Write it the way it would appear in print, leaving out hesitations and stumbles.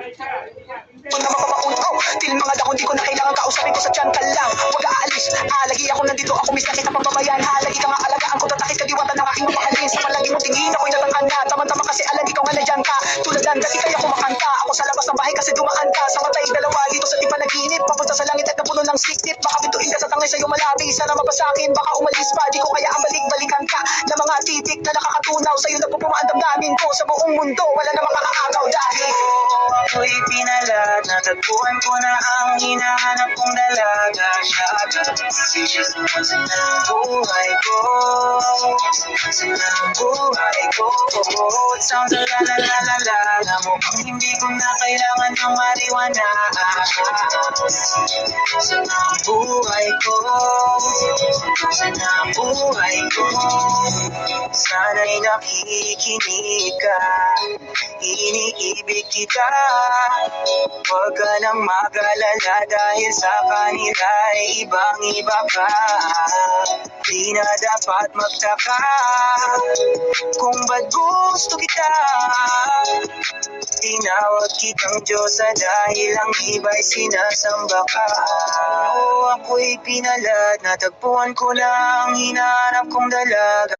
Kung na mapapakunto, til mga dako di ko na kailangan kausapin ko sa tiyan ka lang. Huwag aalis, lagi ako nandito, ako miss na kita pamamayan. Lagi ka nga alagaan ko, tatakit ka diwata ng aking mamahalin. Sa palagi mo tingin, ako'y natangkan na. Tama-tama kasi alam ikaw nga nandiyan ka. Tuladan, dati kaya kumakanta. Ako sa labas ng bahay kasi dumaan ka. Sa matay dalawa, dito sa di panaginip. Papunta sa langit at napuno ng siknip. Baka bituin ka sa tangay sa'yo malabi. Sana mapasakin, baka umalis pa. Di ko kaya ang balik-balikan ka. Na mga titik na nakakatunaw. Sa'yo nagpupuma ang damdamin ko. Sa buong mundo, wala na makakaagaw dahil ako'y pinalad, natagpuan ko na ang hinahanap kong dalaga. Siya agad ng buhay ko, ng buhay ko. Sounds la la la la la la, mukhang hindi ko na kailangan ng marijuana. Ng buhay ko, ng buhay ko. Sana'y nakikinig ka, iniibig kita. Huwag ka nang mag-alala dahil sa kanila ay ibang-iba ka. Di na dapat magtaka kung ba't gusto kita. Tinawag kitang Diyosa dahil ang iba'y sinasamba ka. O ako'y pinalad, natagpuan ko na ang hinahanap kong dalaga.